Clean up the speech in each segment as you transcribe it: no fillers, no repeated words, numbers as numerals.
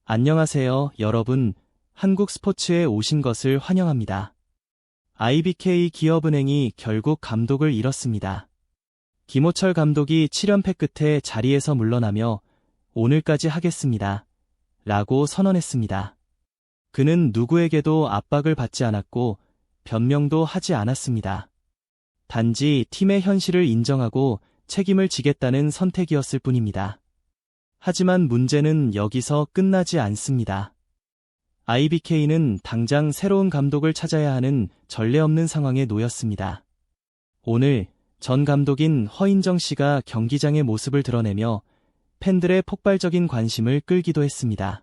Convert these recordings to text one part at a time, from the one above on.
안녕하세요, 여러분. 한국 스포츠에 오신 것을 환영합니다. IBK 기업은행이 결국 감독을 잃었습니다. 김호철 감독이 7연패 끝에 자리에서 물러나며 오늘까지 하겠습니다. 라고 선언했습니다. 그는 누구에게도 압박을 받지 않았고 변명도 하지 않았습니다. 단지 팀의 현실을 인정하고 책임을 지겠다는 선택이었을 뿐입니다. 하지만 문제는 여기서 끝나지 않습니다. IBK는 당장 새로운 감독을 찾아야 하는 전례 없는 상황에 놓였습니다. 오늘 전 감독인 허인정 씨가 경기장의 모습을 드러내며 팬들의 폭발적인 관심을 끌기도 했습니다.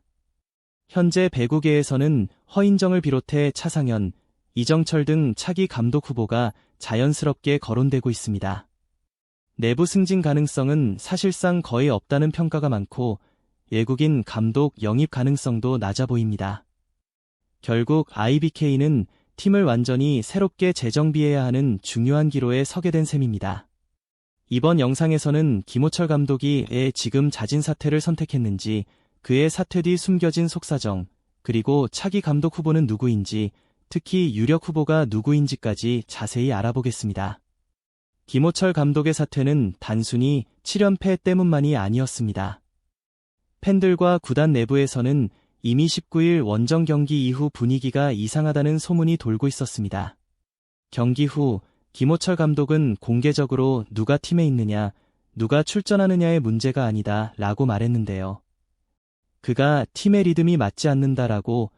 현재 배구계에서는 허인정을 비롯해 차상현, 이정철 등 차기 감독 후보가 자연스럽게 거론되고 있습니다. 내부 승진 가능성은 사실상 거의 없다는 평가가 많고 외국인 감독 영입 가능성도 낮아 보입니다. 결국 IBK는 팀을 완전히 새롭게 재정비해야 하는 중요한 기로에 서게 된 셈입니다. 이번 영상에서는 김호철 감독이 왜 지금 자진 사퇴를 선택했는지, 그의 사퇴 뒤 숨겨진 속사정, 그리고 차기 감독 후보는 누구인지, 특히 유력 후보가 누구인지까지 자세히 알아보겠습니다. 김호철 감독의 사퇴는 단순히 7연패 때문만이 아니었습니다. 팬들과 구단 내부에서는 이미 19일 원정 경기 이후 분위기가 이상하다는 소문이 돌고 있었습니다. 경기 후 김호철 감독은 공개적으로 누가 팀에 있느냐, 누가 출전하느냐의 문제가 아니다 라고 말했는데요. 그가 팀의 리듬이 맞지 않는다라고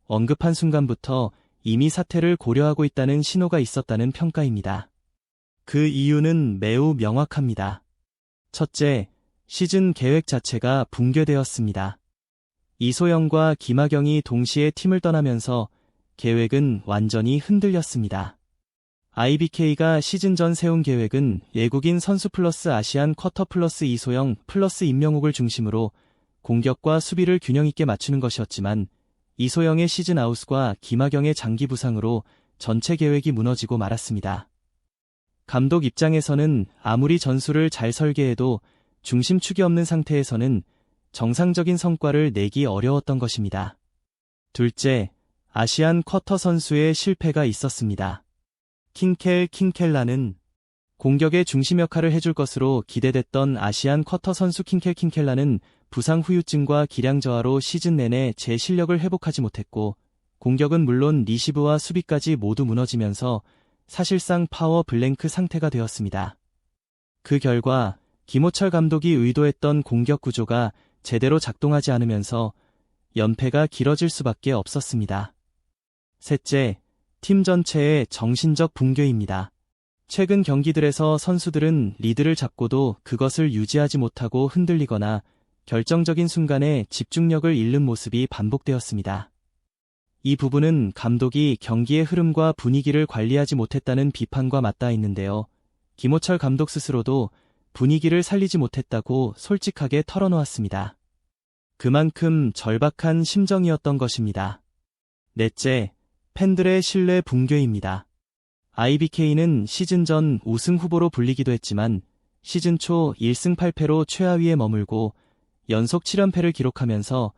언급한 순간부터 이미 사퇴를 고려하고 있다는 신호가 있었다는 평가입니다. 그 이유는 매우 명확합니다. 첫째, 시즌 계획 자체가 붕괴되었습니다. 이소영과 김하경이 동시에 팀을 떠나면서 계획은 완전히 흔들렸습니다. IBK가 시즌 전 세운 계획은 외국인 선수 플러스 아시안 쿼터 플러스 이소영 플러스 임명욱을 중심으로 공격과 수비를 균형 있게 맞추는 것이었지만 이소영의 시즌 아웃과 김하경의 장기 부상으로 전체 계획이 무너지고 말았습니다. 감독 입장에서는 아무리 전술을 잘 설계해도 중심축이 없는 상태에서는 정상적인 성과를 내기 어려웠던 것입니다. 둘째, 아시안 쿼터 선수의 실패가 있었습니다. 킹켈라는 공격의 중심 역할을 해줄 것으로 기대됐던 아시안 쿼터 선수 킹켈라는 부상 후유증과 기량 저하로 시즌 내내 제 실력을 회복하지 못했고, 공격은 물론 리시브와 수비까지 모두 무너지면서 사실상 파워 블랭크 상태가 되었습니다. 그 결과 김호철 감독이 의도했던 공격 구조가 제대로 작동하지 않으면서 연패가 길어질 수밖에 없었습니다. 셋째, 팀 전체의 정신적 붕괴입니다. 최근 경기들에서 선수들은 리드를 잡고도 그것을 유지하지 못하고 흔들리거나 결정적인 순간에 집중력을 잃는 모습이 반복되었습니다. 이 부분은 감독이 경기의 흐름과 분위기를 관리하지 못했다는 비판과 맞닿아 있는데요. 김호철 감독 스스로도 분위기를 살리지 못했다고 솔직하게 털어놓았습니다. 그만큼 절박한 심정이었던 것입니다. 넷째, 팬들의 신뢰 붕괴입니다. IBK는 시즌 전 우승 후보로 불리기도 했지만 시즌 초 1승 8패로 최하위에 머물고 연속 7연패를 기록하면서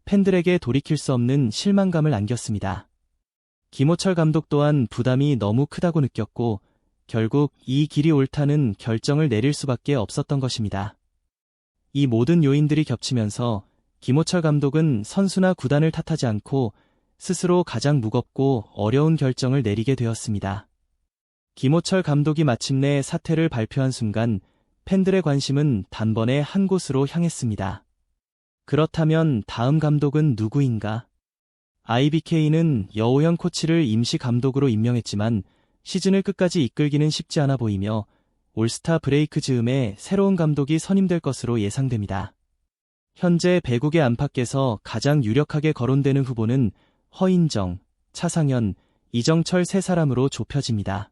팬들에게 돌이킬 수 없는 실망감을 안겼습니다. 김호철 감독 또한 부담이 너무 크다고 느꼈고 결국 이 길이 옳다는 결정을 내릴 수밖에 없었던 것입니다. 이 모든 요인들이 겹치면서 김호철 감독은 선수나 구단을 탓하지 않고 스스로 가장 무겁고 어려운 결정을 내리게 되었습니다. 김호철 감독이 마침내 사퇴를 발표한 순간 팬들의 관심은 단번에 한 곳으로 향했습니다. 그렇다면 다음 감독은 누구인가? IBK는 여오현 코치를 임시 감독으로 임명했지만 시즌을 끝까지 이끌기는 쉽지 않아 보이며 올스타 브레이크 즈음에 새로운 감독이 선임될 것으로 예상됩니다. 현재 배구계 안팎에서 가장 유력하게 거론되는 후보는 허인정, 차상현, 이정철 세 사람으로 좁혀집니다.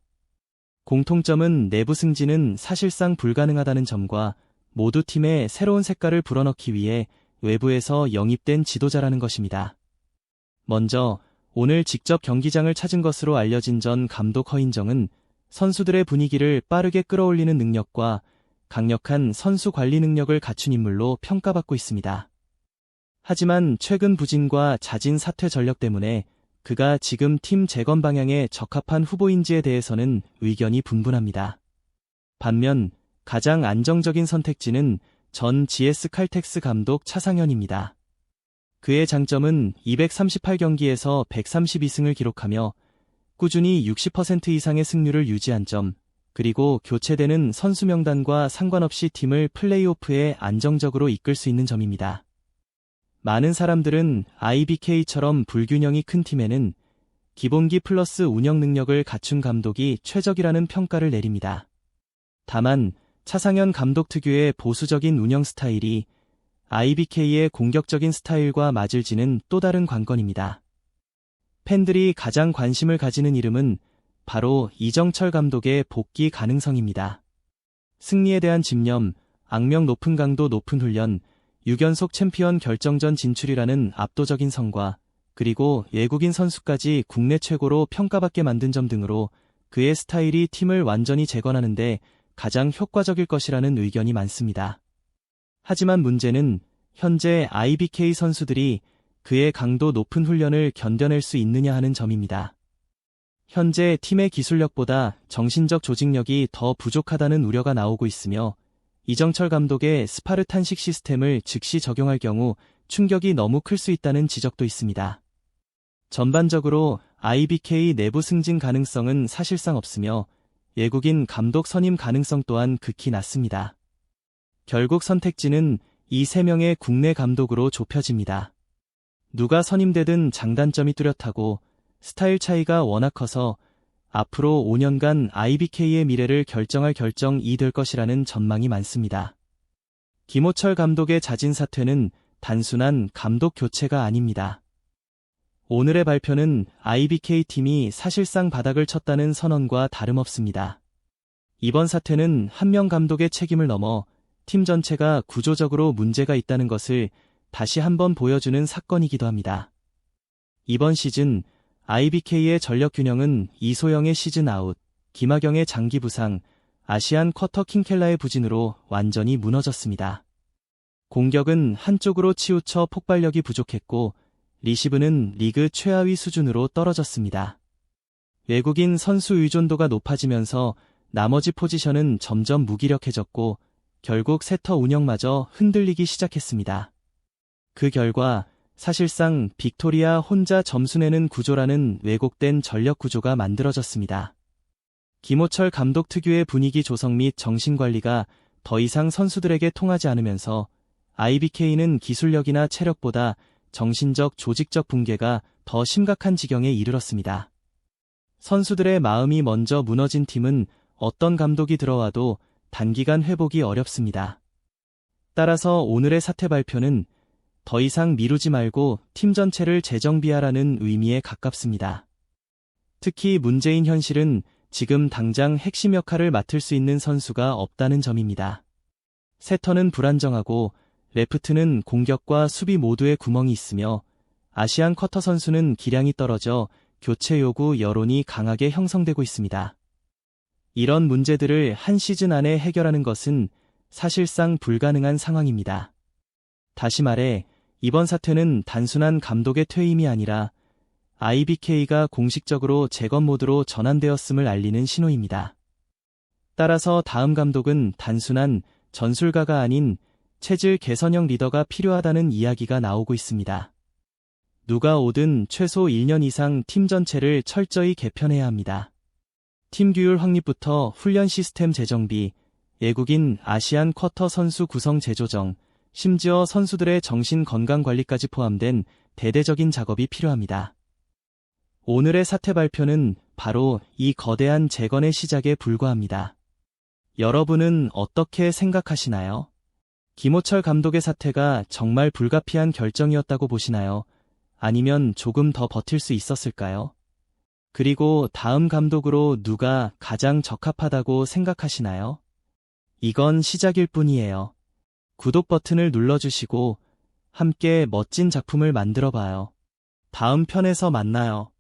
공통점은 내부 승진은 사실상 불가능하다는 점과 모두 팀에 새로운 색깔을 불어넣기 위해 외부에서 영입된 지도자라는 것입니다. 먼저 오늘 직접 경기장을 찾은 것으로 알려진 전 감독 허인정은 선수들의 분위기를 빠르게 끌어올리는 능력과 강력한 선수 관리 능력을 갖춘 인물로 평가받고 있습니다. 하지만 최근 부진과 잦은 사퇴 전력 때문에 그가 지금 팀 재건 방향에 적합한 후보인지에 대해서는 의견이 분분합니다. 반면 가장 안정적인 선택지는 전 GS 칼텍스 감독 차상현입니다. 그의 장점은 238경기에서 132승을 기록하며 꾸준히 60% 이상의 승률을 유지한 점, 그리고 교체되는 선수 명단과 상관없이 팀을 플레이오프에 안정적으로 이끌 수 있는 점입니다. 많은 사람들은 IBK처럼 불균형이 큰 팀에는 기본기 플러스 운영 능력을 갖춘 감독이 최적이라는 평가를 내립니다. 다만 차상현 감독 특유의 보수적인 운영 스타일이 IBK의 공격적인 스타일과 맞을지는 또 다른 관건입니다. 팬들이 가장 관심을 가지는 이름은 바로 이정철 감독의 복귀 가능성입니다. 승리에 대한 집념, 악명 높은 강도 높은 훈련, 6연속 챔피언 결정전 진출이라는 압도적인 성과, 그리고 외국인 선수까지 국내 최고로 평가받게 만든 점 등으로 그의 스타일이 팀을 완전히 재건하는데 가장 효과적일 것이라는 의견이 많습니다. 하지만 문제는 현재 IBK 선수들이 그의 강도 높은 훈련을 견뎌낼 수 있느냐 하는 점입니다. 현재 팀의 기술력보다 정신적 조직력이 더 부족하다는 우려가 나오고 있으며 이정철 감독의 스파르탄식 시스템을 즉시 적용할 경우 충격이 너무 클 수 있다는 지적도 있습니다. 전반적으로 IBK 내부 승진 가능성은 사실상 없으며 외국인 감독 선임 가능성 또한 극히 낮습니다. 결국 선택지는 이 3명의 국내 감독으로 좁혀집니다. 누가 선임되든 장단점이 뚜렷하고 스타일 차이가 워낙 커서 앞으로 5년간 IBK의 미래를 결정할 결정이 될 것이라는 전망이 많습니다. 김호철 감독의 잦은 사퇴는 단순한 감독 교체가 아닙니다. 오늘의 발표는 IBK 팀이 사실상 바닥을 쳤다는 선언과 다름없습니다. 이번 사퇴는 한 명 감독의 책임을 넘어 팀 전체가 구조적으로 문제가 있다는 것을 다시 한번 보여주는 사건이기도 합니다. 이번 시즌 IBK의 전력 균형은 이소영의 시즌 아웃, 김하경의 장기 부상, 아시안 쿼터 킹켈라의 부진으로 완전히 무너졌습니다. 공격은 한쪽으로 치우쳐 폭발력이 부족했고 리시브는 리그 최하위 수준으로 떨어졌습니다. 외국인 선수 의존도가 높아지면서 나머지 포지션은 점점 무기력해졌고 결국 세터 운영마저 흔들리기 시작했습니다. 그 결과 사실상 빅토리아 혼자 점수 내는 구조라는 왜곡된 전력 구조가 만들어졌습니다. 김호철 감독 특유의 분위기 조성 및 정신관리가 더 이상 선수들에게 통하지 않으면서 IBK는 기술력이나 체력보다 정신적 조직적 붕괴가 더 심각한 지경에 이르렀습니다. 선수들의 마음이 먼저 무너진 팀은 어떤 감독이 들어와도 단기간 회복이 어렵습니다. 따라서 오늘의 사퇴 발표는 더 이상 미루지 말고 팀 전체를 재정비하라는 의미에 가깝습니다. 특히 문제인 현실은 지금 당장 핵심 역할을 맡을 수 있는 선수가 없다는 점입니다. 세터는 불안정하고 레프트는 공격과 수비 모두에 구멍이 있으며 아시안 쿼터 선수는 기량이 떨어져 교체 요구 여론이 강하게 형성되고 있습니다. 이런 문제들을 한 시즌 안에 해결하는 것은 사실상 불가능한 상황입니다. 다시 말해 이번 사퇴는 단순한 감독의 퇴임이 아니라 IBK가 공식적으로 재건 모드로 전환되었음을 알리는 신호입니다. 따라서 다음 감독은 단순한 전술가가 아닌 체질 개선형 리더가 필요하다는 이야기가 나오고 있습니다. 누가 오든 최소 1년 이상 팀 전체를 철저히 개편해야 합니다. 팀 규율 확립부터 훈련 시스템 재정비, 외국인 아시안 쿼터 선수 구성 재조정, 심지어 선수들의 정신 건강 관리까지 포함된 대대적인 작업이 필요합니다. 오늘의 사퇴 발표는 바로 이 거대한 재건의 시작에 불과합니다. 여러분은 어떻게 생각하시나요? 김호철 감독의 사퇴가 정말 불가피한 결정이었다고 보시나요? 아니면 조금 더 버틸 수 있었을까요? 그리고 다음 감독으로 누가 가장 적합하다고 생각하시나요? 이건 시작일 뿐이에요. 구독 버튼을 눌러주시고 함께 멋진 작품을 만들어봐요. 다음 편에서 만나요.